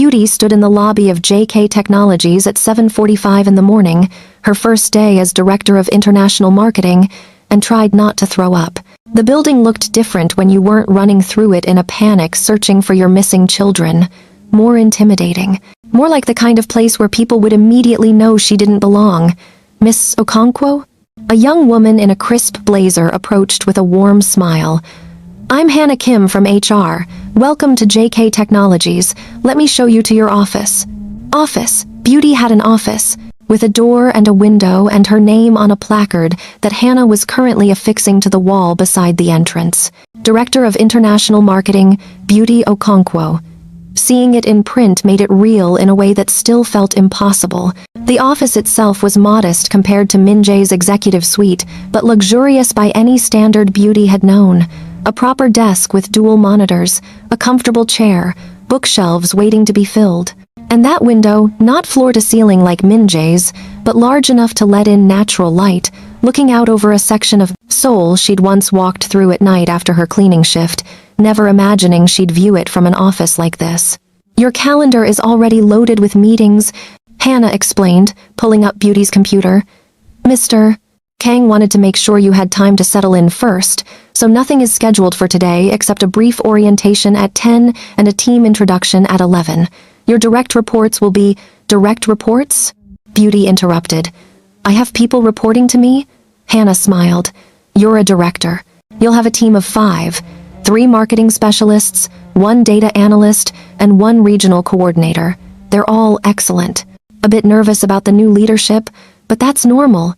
Beauty stood in the lobby of JK Technologies at 7:45 in the morning, her first day as Director of International Marketing, and tried not to throw up. The building looked different when you weren't running through it in a panic searching for your missing children. More intimidating. More like the kind of place where people would immediately know she didn't belong. Miss Okonkwo? A young woman in a crisp blazer approached with a warm smile. I'm Hannah Kim from HR. Welcome to JK Technologies. Let me show you to your office. Office. Beauty had an office, with a door and a window and her name on a placard that Hannah was currently affixing to the wall beside the entrance. Director of International Marketing, Beauty Okonkwo. Seeing it in print made it real in a way that still felt impossible. The office itself was modest compared to Min-jae's executive suite, but luxurious by any standard Beauty had known. A proper desk with dual monitors, a comfortable chair, bookshelves waiting to be filled. And that window, not floor-to-ceiling like Min-jae's, but large enough to let in natural light, looking out over a section of Seoul she'd once walked through at night after her cleaning shift, never imagining she'd view it from an office like this. Your calendar is already loaded with meetings, Hannah explained, pulling up Beauty's computer. Mr. Kang wanted to make sure you had time to settle in first, so nothing is scheduled for today except a brief orientation at 10 and a team introduction at 11. Your direct reports will be direct reports? Beauty interrupted. I have people reporting to me? Hannah smiled. You're a director. You'll have a team of 5, 3 marketing specialists, 1 data analyst, and 1 regional coordinator. They're all excellent. A bit nervous about the new leadership, but that's normal.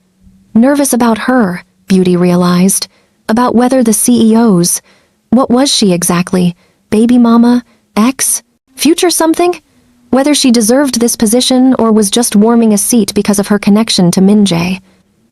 Nervous about her, Beauty realized. About whether the CEOs... What was she exactly? Baby mama? Ex? Future something? Whether she deserved this position or was just warming a seat because of her connection to Min-jae.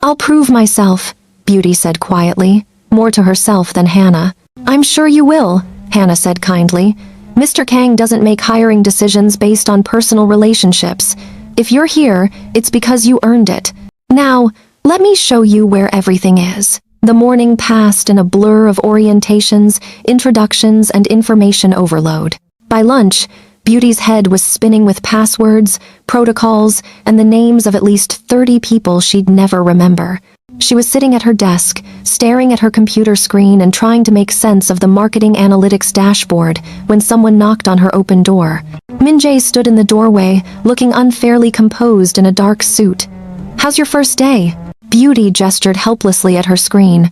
I'll prove myself, Beauty said quietly, more to herself than Hannah. I'm sure you will, Hannah said kindly. Mr. Kang doesn't make hiring decisions based on personal relationships. If you're here, it's because you earned it. Now, let me show you where everything is. The morning passed in a blur of orientations, introductions, and information overload. By lunch, Beauty's head was spinning with passwords, protocols, and the names of at least 30 people she'd never remember. She was sitting at her desk, staring at her computer screen and trying to make sense of the marketing analytics dashboard when someone knocked on her open door. Min-jae stood in the doorway, looking unfairly composed in a dark suit. How's your first day? Beauty gestured helplessly at her screen.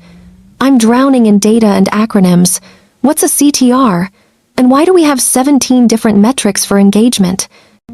I'm drowning in data and acronyms. What's a CTR? And why do we have 17 different metrics for engagement?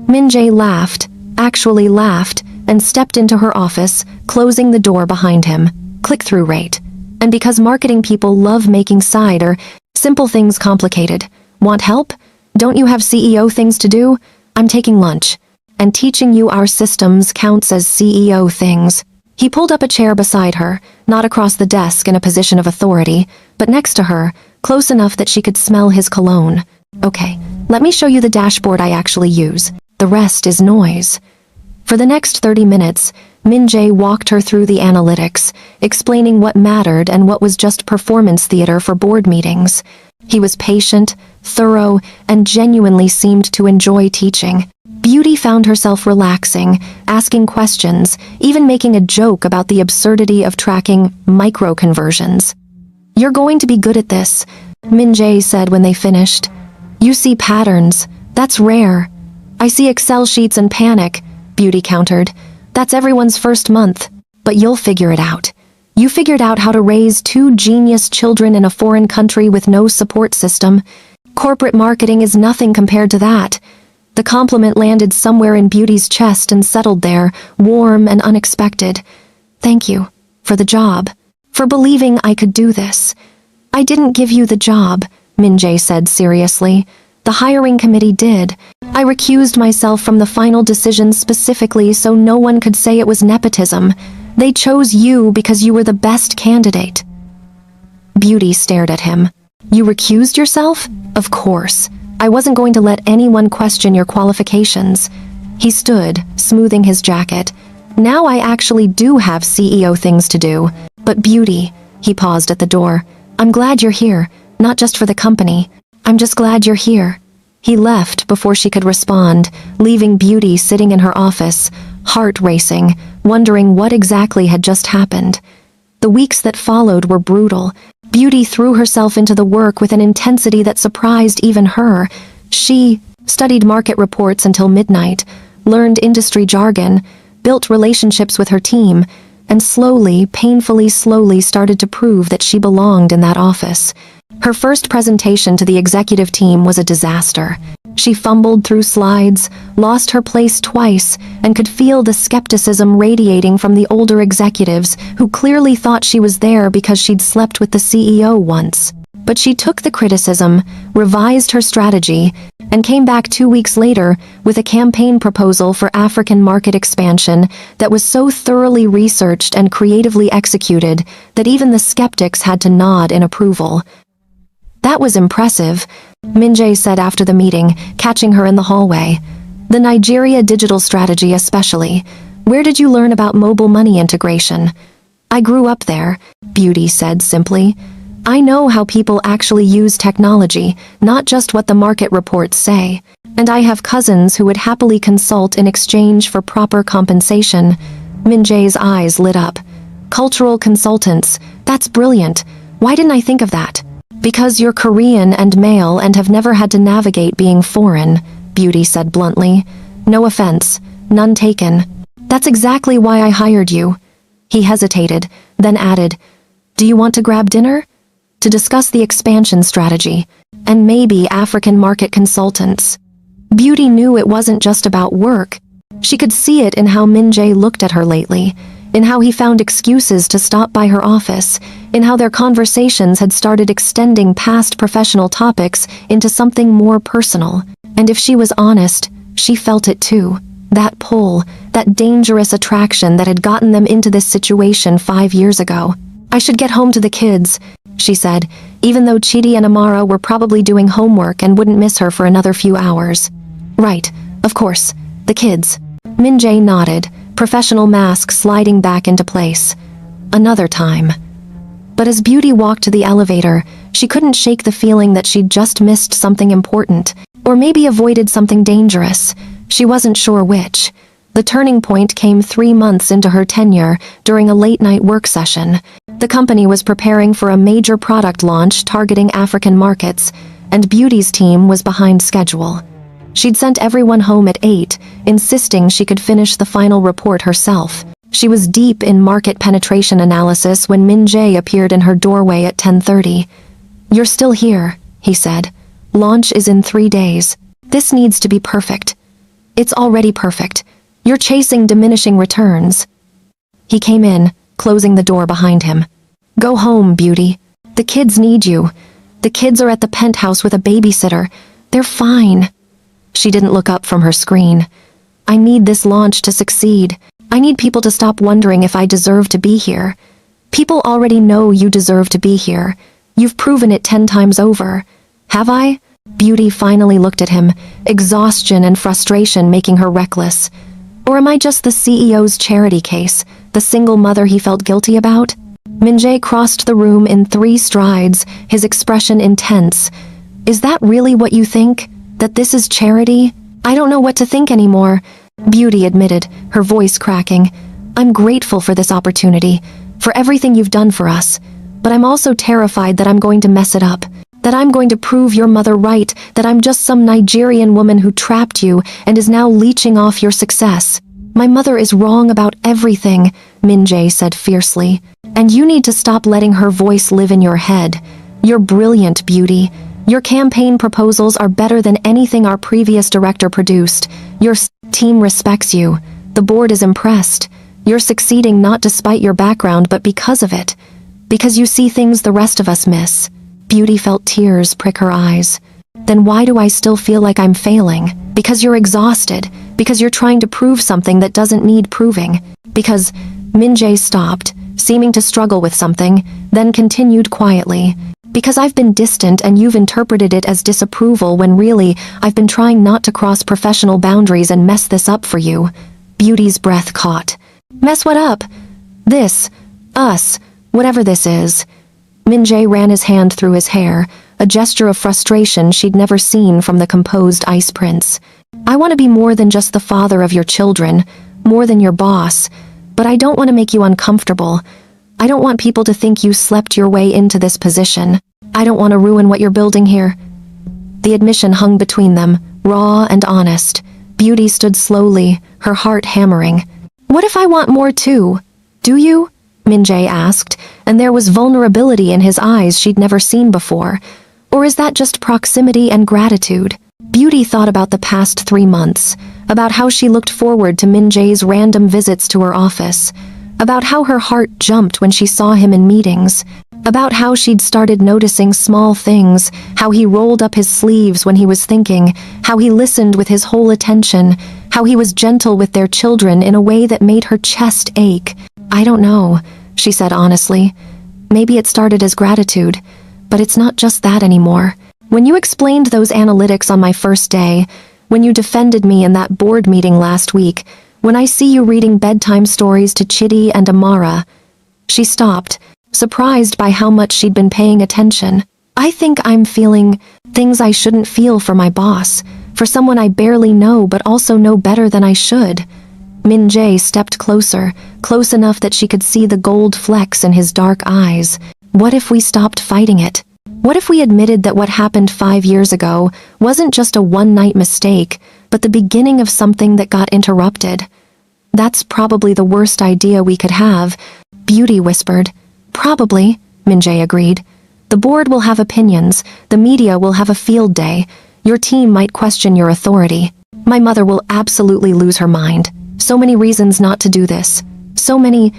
Min-jae laughed, actually laughed, and stepped into her office, closing the door behind him. Click-through rate. And because marketing people love making side or simple things complicated. Want help? Don't you have CEO things to do? I'm taking lunch. And teaching you our systems counts as CEO things. He pulled up a chair beside her, not across the desk in a position of authority, but next to her, close enough that she could smell his cologne. Okay, let me show you the dashboard I actually use. The rest is noise. For the next 30 minutes, Min-jae walked her through the analytics, explaining what mattered and what was just performance theater for board meetings. He was patient, thorough, and genuinely seemed to enjoy teaching. Beauty found herself relaxing, asking questions, even making a joke about the absurdity of tracking micro-conversions. You're going to be good at this, Min-jae said when they finished. You see patterns. That's rare. I see Excel sheets and panic, Beauty countered. That's everyone's first month. But you'll figure it out. You figured out how to raise 2 genius children in a foreign country with no support system. Corporate marketing is nothing compared to that. The compliment landed somewhere in Beauty's chest and settled there, warm and unexpected. Thank you. For the job. For believing I could do this. I didn't give you the job, Min-jae said seriously. The hiring committee did. I recused myself from the final decision specifically so no one could say it was nepotism. They chose you because you were the best candidate. Beauty stared at him. You recused yourself? Of course. I wasn't going to let anyone question your qualifications. He stood, smoothing his jacket. Now I actually do have CEO things to do. But Beauty, he paused at the door. I'm glad you're here, not just for the company. I'm just glad you're here. He left before she could respond, leaving Beauty sitting in her office, heart racing, wondering what exactly had just happened. The weeks that followed were brutal. Beauty threw herself into the work with an intensity that surprised even her. She studied market reports until midnight, learned industry jargon, built relationships with her team, and slowly, painfully slowly started to prove that she belonged in that office. Her first presentation to the executive team was a disaster. She fumbled through slides, lost her place twice, and could feel the skepticism radiating from the older executives who clearly thought she was there because she'd slept with the CEO once. But she took the criticism, revised her strategy, and came back 2 weeks later with a campaign proposal for African market expansion that was so thoroughly researched and creatively executed that even the skeptics had to nod in approval. "That was impressive," Min-jae said after the meeting, catching her in the hallway. "The Nigeria digital strategy especially. Where did you learn about mobile money integration?" "I grew up there," Beauty said simply. "I know how people actually use technology, not just what the market reports say. And I have cousins who would happily consult in exchange for proper compensation." Min-jae's eyes lit up. "Cultural consultants, that's brilliant. Why didn't I think of that?" "Because you're Korean and male and have never had to navigate being foreign," Beauty said bluntly. "No offense, none taken. That's exactly why I hired you." He hesitated, then added, "Do you want to grab dinner?" "To discuss the expansion strategy, and maybe African market consultants." Beauty knew it wasn't just about work. She could see it in how Min-jae looked at her lately, in how he found excuses to stop by her office, in how their conversations had started extending past professional topics into something more personal. And if she was honest, she felt it too. That pull, that dangerous attraction that had gotten them into this situation 5 years ago. "I should get home to the kids," she said, even though Chidi and Amara were probably doing homework and wouldn't miss her for another few hours. "Right, of course, the kids." Min-jae nodded, professional mask sliding back into place. "Another time." But as Beauty walked to the elevator, she couldn't shake the feeling that she'd just missed something important, or maybe avoided something dangerous. She wasn't sure which. The turning point came 3 months into her tenure during a late-night work session. The company was preparing for a major product launch targeting African markets, and Beauty's team was behind schedule. She'd sent everyone home at 8, insisting she could finish the final report herself. She was deep in market penetration analysis when Min-jae appeared in her doorway at 10:30. "You're still here," he said. "Launch is in 3 days. This needs to be perfect." "It's already perfect. You're chasing diminishing returns." He came in, closing the door behind him. "Go home, Beauty. The kids need you. The kids are at the penthouse with a babysitter. They're fine." She didn't look up from her screen. "I need this launch to succeed. I need people to stop wondering if I deserve to be here. People already know you deserve to be here. You've proven it 10 times over." "Have I?" Beauty finally looked at him, exhaustion and frustration making her reckless. "Or am I just the CEO's charity case, the single mother he felt guilty about?" Min-jae crossed the room in 3 strides, his expression intense. "Is that really what you think? That this is charity? I don't know what to think anymore," Beauty admitted, her voice cracking. "I'm grateful for this opportunity, for everything you've done for us. But I'm also terrified that I'm going to mess it up, that I'm going to prove your mother right, that I'm just some Nigerian woman who trapped you and is now leeching off your success. My mother is wrong about everything," Min-jae said fiercely. "And you need to stop letting her voice live in your head. You're brilliant, Beauty. Your campaign proposals are better than anything our previous director produced. Your team respects you. The board is impressed. You're succeeding not despite your background but because of it. Because you see things the rest of us miss." Beauty felt tears prick her eyes. "Then why do I still feel like I'm failing? Because you're exhausted. Because you're trying to prove something that doesn't need proving. Because..." Min-jae stopped, seeming to struggle with something, then continued quietly. "Because I've been distant and you've interpreted it as disapproval when really, I've been trying not to cross professional boundaries and mess this up for you." Beauty's breath caught. "Mess what up?" "This. Us. Whatever this is." Min-jae ran his hand through his hair, a gesture of frustration she'd never seen from the composed Ice Prince. "I want to be more than just the father of your children, more than your boss, but I don't want to make you uncomfortable. I don't want people to think you slept your way into this position. I don't want to ruin what you're building here." The admission hung between them, raw and honest. Beauty stood slowly, her heart hammering. "What if I want more too? Do you?" Min-jae asked, and there was vulnerability in his eyes she'd never seen before. "Or is that just proximity and gratitude?" Beauty thought about the past 3 months, about how she looked forward to Min-jae's random visits to her office, about how her heart jumped when she saw him in meetings, about how she'd started noticing small things, how he rolled up his sleeves when he was thinking, how he listened with his whole attention, how he was gentle with their children in a way that made her chest ache. "I don't know," she said honestly. "Maybe it started as gratitude, but it's not just that anymore. When you explained those analytics on my first day, when you defended me in that board meeting last week, when I see you reading bedtime stories to Chidi and Amara." She stopped, surprised by how much she'd been paying attention. "I think I'm feeling things I shouldn't feel for my boss, for someone I barely know but also know better than I should." Min-jae stepped closer, close enough that she could see the gold flecks in his dark eyes. "What if we stopped fighting it? What if we admitted that what happened 5 years ago wasn't just a one-night mistake, but the beginning of something that got interrupted?" "That's probably the worst idea we could have," Beauty whispered. "Probably," Min-jae agreed. "The board will have opinions, the media will have a field day, your team might question your authority. My mother will absolutely lose her mind. So many reasons not to do this. So many,"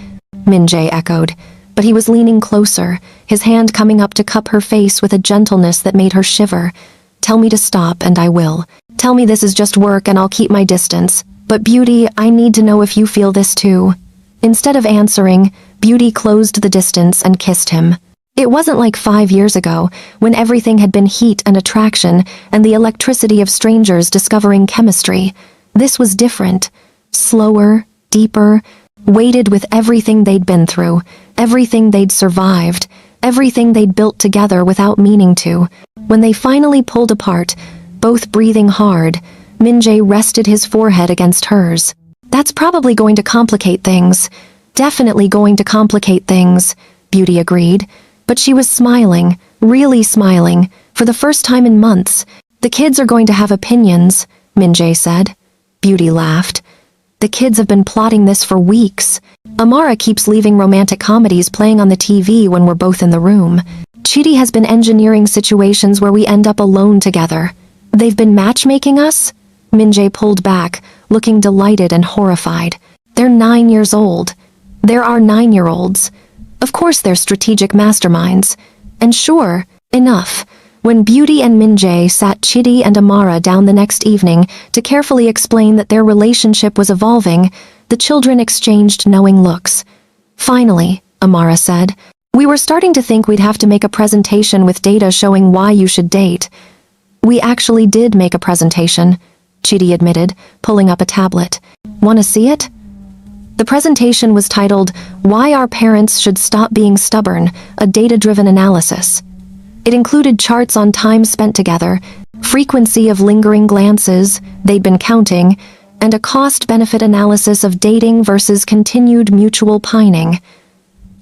Min-jae echoed, but he was leaning closer, his hand coming up to cup her face with a gentleness that made her shiver. "Tell me to stop and I will. Tell me this is just work and I'll keep my distance. But Beauty, I need to know if you feel this too." Instead of answering, Beauty closed the distance and kissed him. It wasn't like 5 years ago, when everything had been heat and attraction and the electricity of strangers discovering chemistry. This was different. Slower, deeper, weighted with everything they'd been through, everything they'd survived, everything they'd built together without meaning to. When they finally pulled apart, both breathing hard, Min-jae rested his forehead against hers. "That's probably going to complicate things. Definitely going to complicate things," Beauty agreed. But she was smiling, really smiling, for the first time in months. "The kids are going to have opinions," Min-jae said. Beauty laughed. "The kids have been plotting this for weeks. Amara keeps leaving romantic comedies playing on the TV when we're both in the room. Chidi has been engineering situations where we end up alone together. They've been matchmaking us?" Min-jae pulled back, looking delighted and horrified. "They're 9 years old. There are 9-year-olds. Of course they're strategic masterminds. And sure, enough." When Beauty and Min-jae sat Chidi and Amara down the next evening to carefully explain that their relationship was evolving, the children exchanged knowing looks. "Finally," Amara said, "we were starting to think we'd have to make a presentation with data showing why you should date." "We actually did make a presentation," Chidi admitted, pulling up a tablet. "Want to see it?" The presentation was titled, "Why Our Parents Should Stop Being Stubborn, a Data-Driven Analysis." It included charts on time spent together, frequency of lingering glances they'd been counting, and a cost-benefit analysis of dating versus continued mutual pining.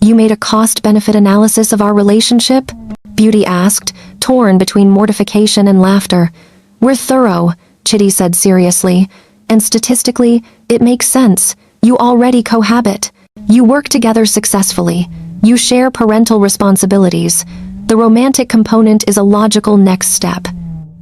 "You made a cost-benefit analysis of our relationship?" Beauty asked, torn between mortification and laughter. "We're thorough," Chidi said seriously, "and statistically, it makes sense. You already cohabit. You work together successfully. You share parental responsibilities. The romantic component is a logical next step."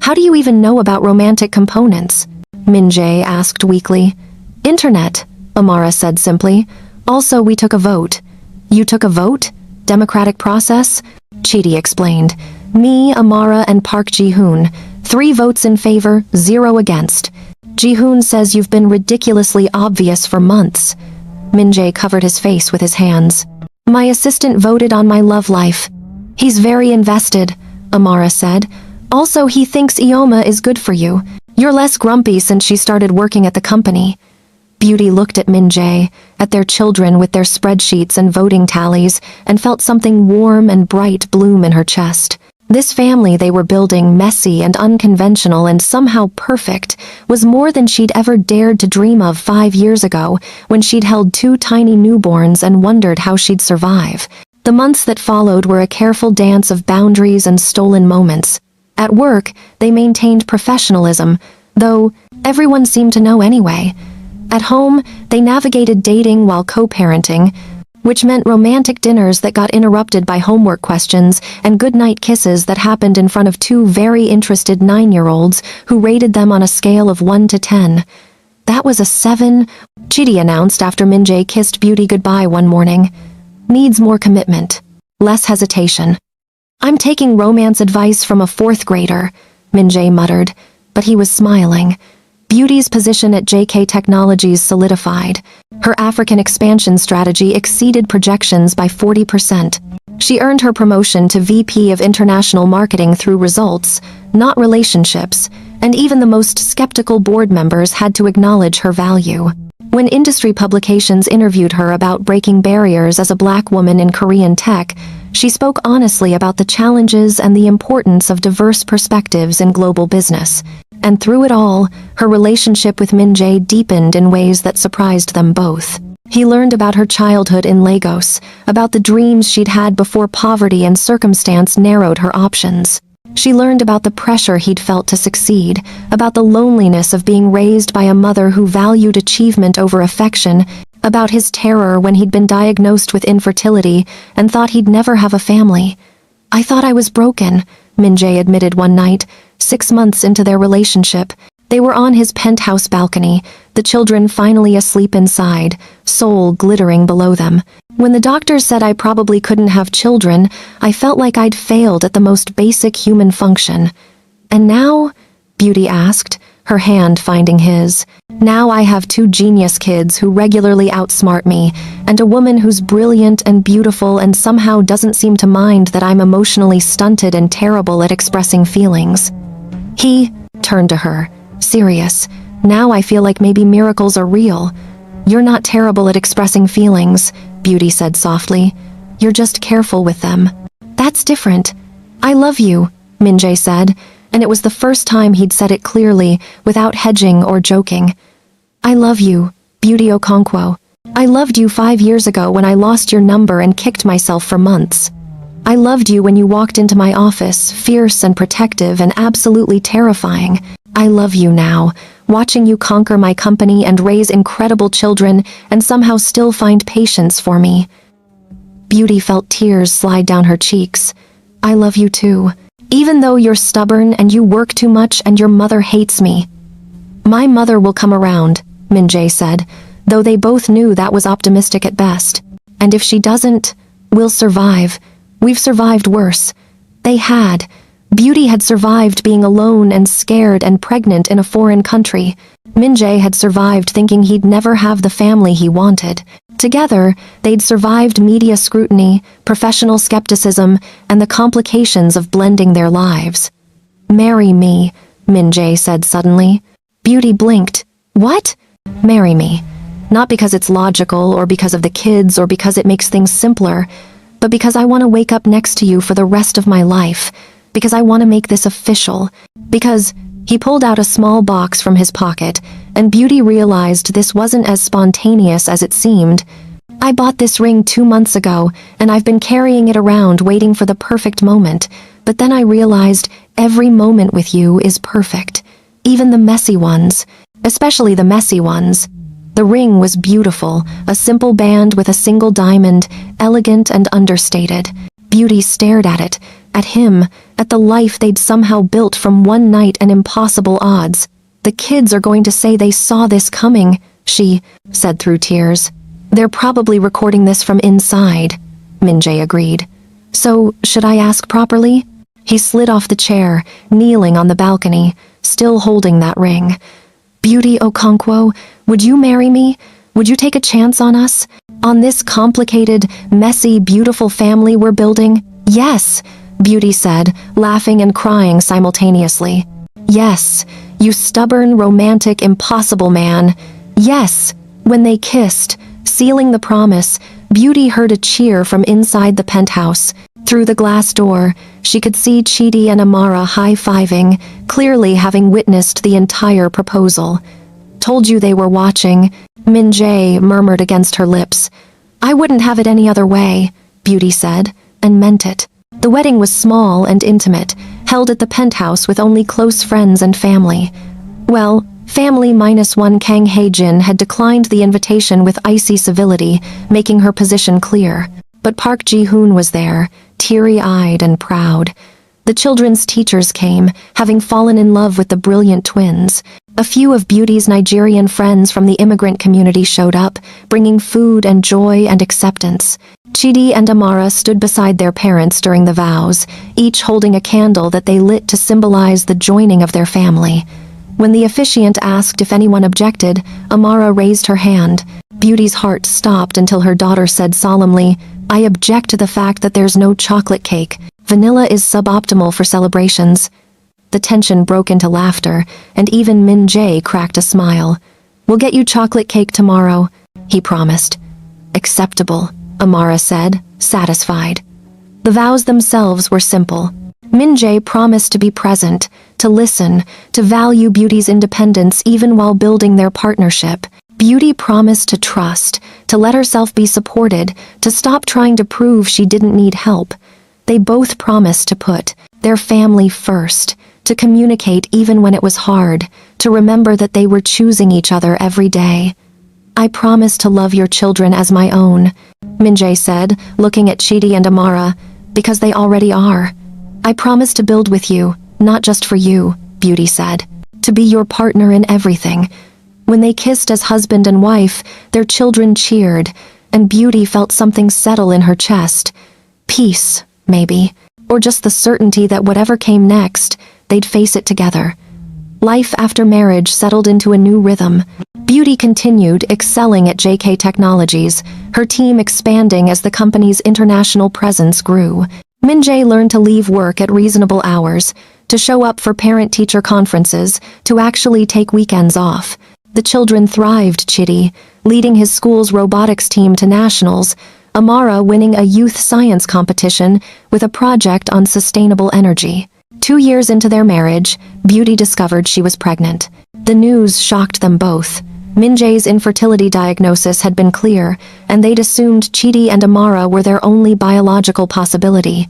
"How do you even know about romantic components?" Min-jae asked weakly. "Internet," Amara said simply. "Also, we took a vote." "You took a vote? Democratic process?" Chidi explained. "Me, Amara, and Park Ji-hoon. 3 votes in favor, 0 against. Ji-hoon says you've been ridiculously obvious for months." Min-jae covered his face with his hands. "My assistant voted on my love life. He's very invested," Amara said. "Also, he thinks Ioma is good for you. You're less grumpy since she started working at the company." Beauty looked at Min-jae, at their children with their spreadsheets and voting tallies, and felt something warm and bright bloom in her chest. This family they were building, messy and unconventional and somehow perfect, was more than she'd ever dared to dream of 5 years ago, when she'd held 2 tiny newborns and wondered how she'd survive. The months that followed were a careful dance of boundaries and stolen moments. At work, they maintained professionalism, though everyone seemed to know anyway. At home, they navigated dating while co-parenting, which meant romantic dinners that got interrupted by homework questions and goodnight kisses that happened in front of 2 very interested 9-year-olds who rated them on a scale of 1 to 10. That was a 7, Chidi announced after Min-jae kissed Beauty goodbye one morning. Needs more commitment. Less hesitation. I'm taking romance advice from a 4th grader, Min-jae muttered, but he was smiling. Beauty's position at JK Technologies solidified. Her African expansion strategy exceeded projections by 40%. She earned her promotion to VP of International Marketing through results, not relationships, and even the most skeptical board members had to acknowledge her value. When industry publications interviewed her about breaking barriers as a Black woman in Korean tech, she spoke honestly about the challenges and the importance of diverse perspectives in global business. And through it all, her relationship with Min-jae deepened in ways that surprised them both. He learned about her childhood in Lagos, about the dreams she'd had before poverty and circumstance narrowed her options. She learned about the pressure he'd felt to succeed, about the loneliness of being raised by a mother who valued achievement over affection, about his terror when he'd been diagnosed with infertility and thought he'd never have a family. I thought I was broken, Min-jae admitted one night, 6 months into their relationship. They were on his penthouse balcony, the children finally asleep inside, Seoul glittering below them. When the doctors said I probably couldn't have children, I felt like I'd failed at the most basic human function. And now? Beauty asked, her hand finding his. Now I have 2 genius kids who regularly outsmart me, and a woman who's brilliant and beautiful and somehow doesn't seem to mind that I'm emotionally stunted and terrible at expressing feelings. He turned to her, serious. Now I feel like maybe miracles are real. You're not terrible at expressing feelings, Beauty said softly. You're just careful with them. That's different. I love you, Min-jae said, and it was the first time he'd said it clearly, without hedging or joking. I love you, Beauty Okonkwo. I loved you 5 years ago when I lost your number and kicked myself for months. I loved you when you walked into my office, fierce and protective and absolutely terrifying. I love you now, watching you conquer my company and raise incredible children and somehow still find patience for me. Beauty felt tears slide down her cheeks. I love you too. Even though you're stubborn and you work too much and your mother hates me. My mother will come around, Min-jae said, though they both knew that was optimistic at best. And if she doesn't, we'll survive. We've survived worse. They had. Beauty had survived being alone and scared and pregnant in a foreign country. Min-jae had survived thinking he'd never have the family he wanted. Together, they'd survived media scrutiny, professional skepticism, and the complications of blending their lives. Marry me, Min-jae said suddenly. Beauty blinked. What? Marry me. Not because it's logical or because of the kids or because it makes things simpler, but because I want to wake up next to you for the rest of my life, because I want to make this official, because he pulled out a small box from his pocket, and Beauty realized this wasn't as spontaneous as it seemed. I bought this ring 2 months ago, and I've been carrying it around waiting for the perfect moment, but then I realized every moment with you is perfect, even the messy ones, especially the messy ones. The ring was beautiful, a simple band with a single diamond, elegant and understated. Beauty stared at it, at him, at the life they'd somehow built from one night and impossible odds. The kids are going to say they saw this coming, she said through tears. They're probably recording this from inside, Min-jae agreed. So, should I ask properly? He slid off the chair, kneeling on the balcony, still holding that ring. Beauty Okonkwo, would you marry me? Would you take a chance on us? On this complicated, messy, beautiful family we're building? Yes, Beauty said, laughing and crying simultaneously. Yes, you stubborn, romantic, impossible man. Yes. When they kissed, sealing the promise, Beauty heard a cheer from inside the penthouse. Through the glass door, She could see Chidi and Amara high-fiving, clearly having witnessed the entire proposal. "Told you they were watching," Min-jae murmured against her lips. "I wouldn't have it any other way," Beauty said, and meant it. The wedding was small and intimate, held at the penthouse with only close friends and family. Well, family minus one. Kang Hae-jin had declined the invitation with icy civility, making her position clear. But Park Ji-hoon was there, teary-eyed and proud. The children's teachers came, having fallen in love with the brilliant twins. A few of Beauty's Nigerian friends from the immigrant community showed up, bringing food and joy and acceptance. Chidi and Amara stood beside their parents during the vows, each holding a candle that they lit to symbolize the joining of their family. When the officiant asked if anyone objected, Amara raised her hand. Beauty's heart stopped until her daughter said solemnly, "I object to the fact that there's no chocolate cake. Vanilla is suboptimal for celebrations." The tension broke into laughter, and even Min-jae cracked a smile. "We'll get you chocolate cake tomorrow," he promised. "Acceptable," Amara said, satisfied. The vows themselves were simple. Min-jae promised to be present, to listen, to value Beauty's independence even while building their partnership. Beauty promised to trust, to let herself be supported, to stop trying to prove she didn't need help. They both promised to put their family first, to communicate even when it was hard, to remember that they were choosing each other every day. "I promise to love your children as my own," Min-jae said, looking at Chidi and Amara, "because they already are. I promise to build with you, not just for you," Beauty said, "to be your partner in everything." When they kissed as husband and wife, their children cheered, and Beauty felt something settle in her chest. Peace, maybe, or just the certainty that whatever came next, they'd face it together. Life after marriage settled into a new rhythm. Beauty continued excelling at JK Technologies, her team expanding as the company's international presence grew. Min-jae learned to leave work at reasonable hours, to show up for parent-teacher conferences, to actually take weekends off. The children thrived. Chidi, leading his school's robotics team to nationals, Amara winning a youth science competition with a project on sustainable energy. 2 years into their marriage, Beauty discovered she was pregnant. The news shocked them both. Min-jae's infertility diagnosis had been clear, and they'd assumed Chidi and Amara were their only biological possibility.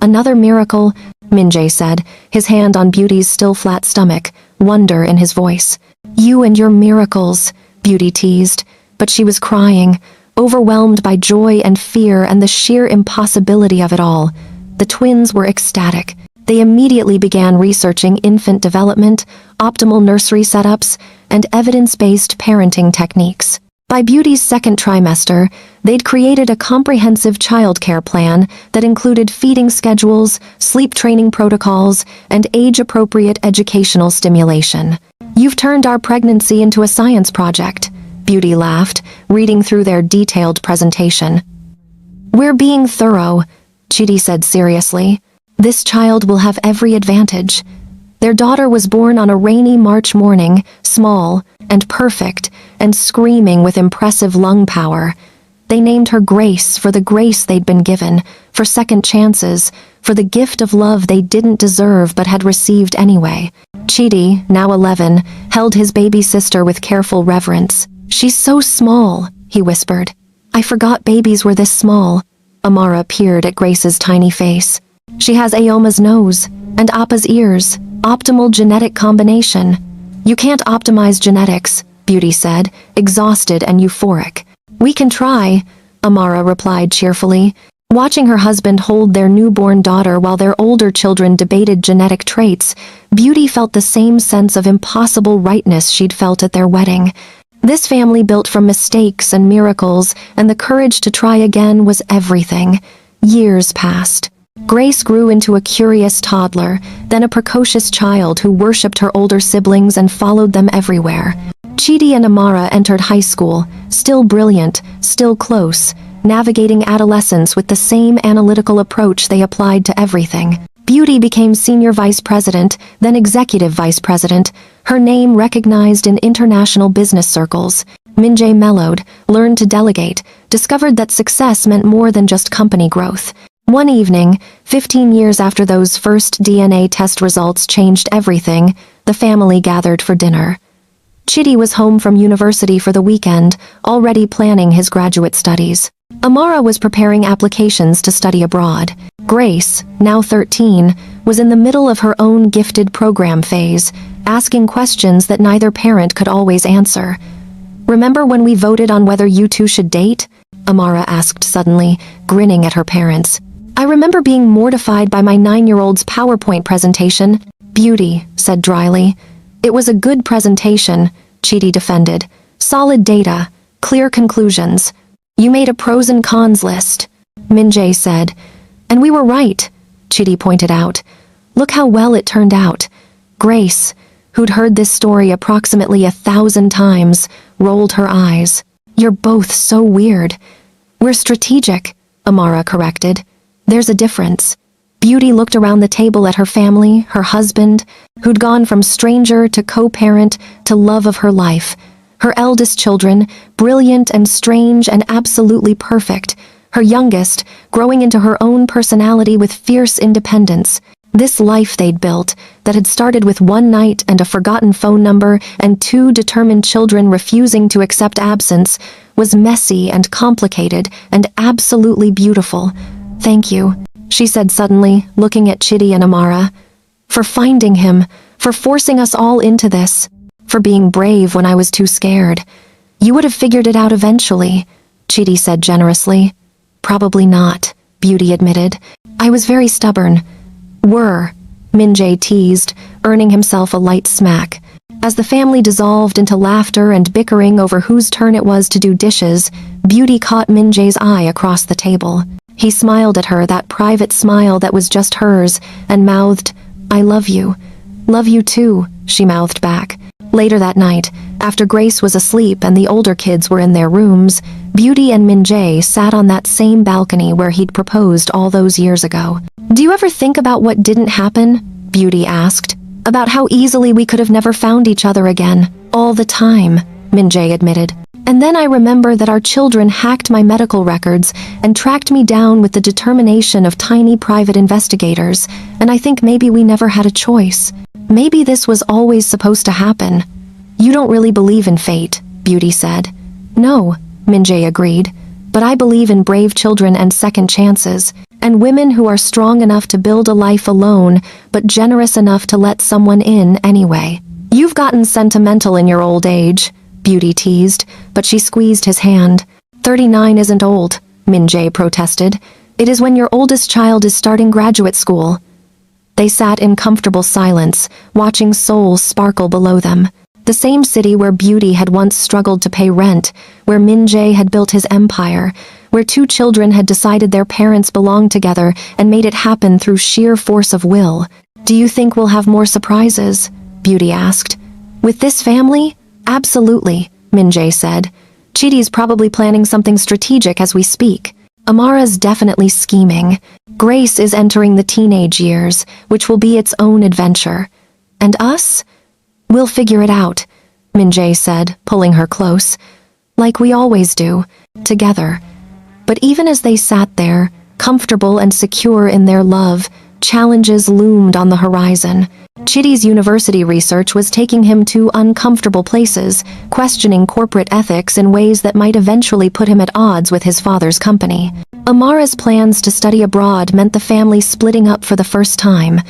"Another miracle," Min-jae said, his hand on Beauty's still flat stomach, wonder in his voice. "You and your miracles," Beauty teased, but she was crying, overwhelmed by joy and fear and the sheer impossibility of it all. The twins were ecstatic. They immediately began researching infant development, optimal nursery setups, and evidence-based parenting techniques. By Beauty's second trimester, they'd created a comprehensive childcare plan that included feeding schedules, sleep training protocols, and age-appropriate educational stimulation. "You've turned our pregnancy into a science project," Beauty laughed, reading through their detailed presentation. "We're being thorough," Chidi said seriously. "This child will have every advantage." Their daughter was born on a rainy March morning, small and perfect, and screaming with impressive lung power. They named her Grace for the grace they'd been given, for second chances, for the gift of love they didn't deserve but had received anyway. Chidi, now 11, held his baby sister with careful reverence. "She's so small," he whispered. "I forgot babies were this small." Amara peered at Grace's tiny face. "She has Aoma's nose, and Appa's ears. Optimal genetic combination." "You can't optimize genetics," Beauty said, exhausted and euphoric. "We can try," Amara replied cheerfully, watching her husband hold their newborn daughter while their older children debated genetic traits. Beauty felt the same sense of impossible rightness she'd felt at their wedding. This family built from mistakes and miracles, and the courage to try again was everything. Years passed. Grace grew into a curious toddler, then a precocious child who worshipped her older siblings and followed them everywhere. Chidi and Amara entered high school, still brilliant, still close, navigating adolescence with the same analytical approach they applied to everything. Beauty became senior vice president, then executive vice president, her name recognized in international business circles. Min-jae mellowed, learned to delegate, discovered that success meant more than just company growth. One evening, 15 years after those first DNA test results changed everything, the family gathered for dinner. Chidi was home from university for the weekend, already planning his graduate studies. Amara was preparing applications to study abroad. Grace, now 13, was in the middle of her own gifted program phase, asking questions that neither parent could always answer. "Remember when we voted on whether you two should date?" Amara asked suddenly, grinning at her parents. "I remember being mortified by my 9-year-old's PowerPoint presentation." Beauty said dryly. "It was a good presentation," Chidi defended. "Solid data, clear conclusions. You made a pros and cons list," Min-jae said. "And we were right," Chidi pointed out. "Look how well it turned out." Grace, who'd heard this story approximately 1,000 times, rolled her eyes. "You're both so weird." "We're strategic," Amara corrected. "There's a difference." Beauty looked around the table at her family, her husband, who'd gone from stranger to co-parent to love of her life. Her eldest children, brilliant and strange and absolutely perfect. Her youngest, growing into her own personality with fierce independence. This life they'd built, that had started with one night and a forgotten phone number and 2 determined children refusing to accept absence, was messy and complicated and absolutely beautiful. "Thank you," she said suddenly, looking at Chidi and Amara. "For finding him, for forcing us all into this, for being brave when I was too scared. You would have figured it out eventually," Chidi said generously. "Probably not," Beauty admitted. "I was very stubborn." "Were," Min-jae teased, earning himself a light smack. As the family dissolved into laughter and bickering over whose turn it was to do dishes, Beauty caught Min-jae's eye across the table. He smiled at her, that private smile that was just hers, and mouthed, "I love you." "Love you too," she mouthed back. Later that night, after Grace was asleep and the older kids were in their rooms, Beauty and Min-jae sat on that same balcony where he'd proposed all those years ago. "Do you ever think about what didn't happen?" Beauty asked. "About how easily we could have never found each other again." "All the time," Min-jae admitted. "And then I remember that our children hacked my medical records and tracked me down with the determination of tiny private investigators, and I think maybe we never had a choice. Maybe this was always supposed to happen." "You don't really believe in fate," Beauty said. "No," Min-jae agreed, "but I believe in brave children and second chances, and women who are strong enough to build a life alone, but generous enough to let someone in anyway." "You've gotten sentimental in your old age," Beauty teased, but she squeezed his hand. 39 isn't old," Min-jae protested. "It is when your oldest child is starting graduate school." They sat in comfortable silence, watching Seoul sparkle below them. The same city where Beauty had once struggled to pay rent, where Min-jae had built his empire, where 2 children had decided their parents belonged together and made it happen through sheer force of will. "Do you think we'll have more surprises?" Beauty asked. "With this family? Absolutely," Min-jae said. "Chidi's probably planning something strategic as we speak. Amara's definitely scheming. Grace is entering the teenage years, which will be its own adventure. And us? We'll figure it out," Min-jae said, pulling her close. "Like we always do, together." But even as they sat there, comfortable and secure in their love, challenges loomed on the horizon. Chidi's university research was taking him to uncomfortable places, questioning corporate ethics in ways that might eventually put him at odds with his father's company. Amara's plans to study abroad meant the family splitting up for the first time.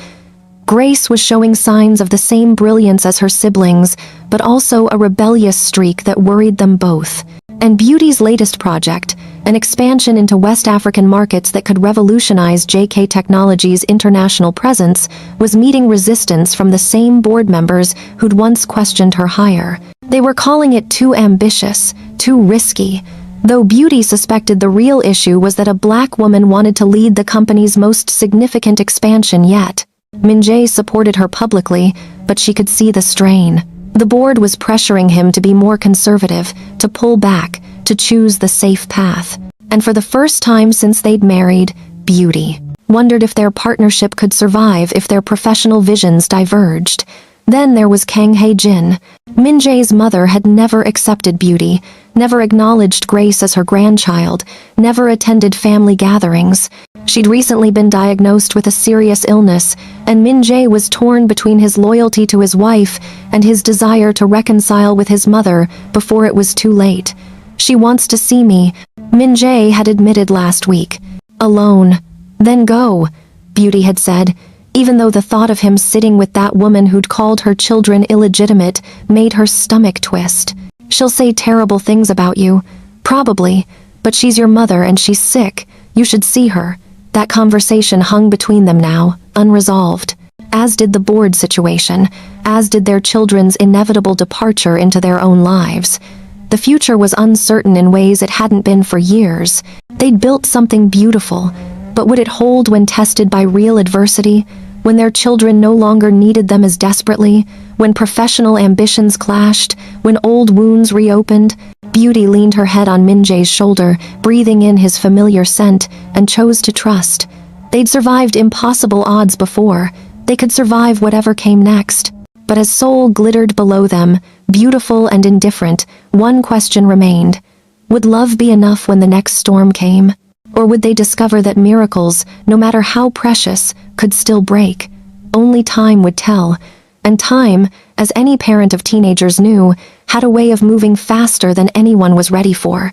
Grace was showing signs of the same brilliance as her siblings, but also a rebellious streak that worried them both. And Beauty's latest project, an expansion into West African markets that could revolutionize JK Technologies' international presence, was meeting resistance from the same board members who'd once questioned her hire. They were calling it too ambitious, too risky, though Beauty suspected the real issue was that a black woman wanted to lead the company's most significant expansion yet. Min-jae supported her publicly, but she could see the strain. The board was pressuring him to be more conservative, to pull back, to choose the safe path. And for the first time since they'd married, Beauty wondered if their partnership could survive if their professional visions diverged. Then there was Kang Hae-jin. Min-jae's mother had never accepted Beauty, never acknowledged Grace as her grandchild, never attended family gatherings. She'd recently been diagnosed with a serious illness, and Min-jae was torn between his loyalty to his wife and his desire to reconcile with his mother before it was too late. She wants to see me, Min-jae had admitted last week. Alone. Then go, Beauty had said, even though the thought of him sitting with that woman who'd called her children illegitimate made her stomach twist. She'll say terrible things about you. Probably. But she's your mother and she's sick. You should see her. That conversation hung between them now, unresolved. As did the board situation, as did their children's inevitable departure into their own lives. The future was uncertain in ways it hadn't been for years. They'd built something beautiful, but would it hold when tested by real adversity? When their children no longer needed them as desperately? When professional ambitions clashed? When old wounds reopened? Beauty leaned her head on Min-jae's shoulder, breathing in his familiar scent, and chose to trust. They'd survived impossible odds before. They could survive whatever came next. But as Seoul glittered below them, beautiful and indifferent, one question remained. Would love be enough when the next storm came? Or would they discover that miracles, no matter how precious, could still break? Only time would tell. And time, as any parent of teenagers knew, had a way of moving faster than anyone was ready for.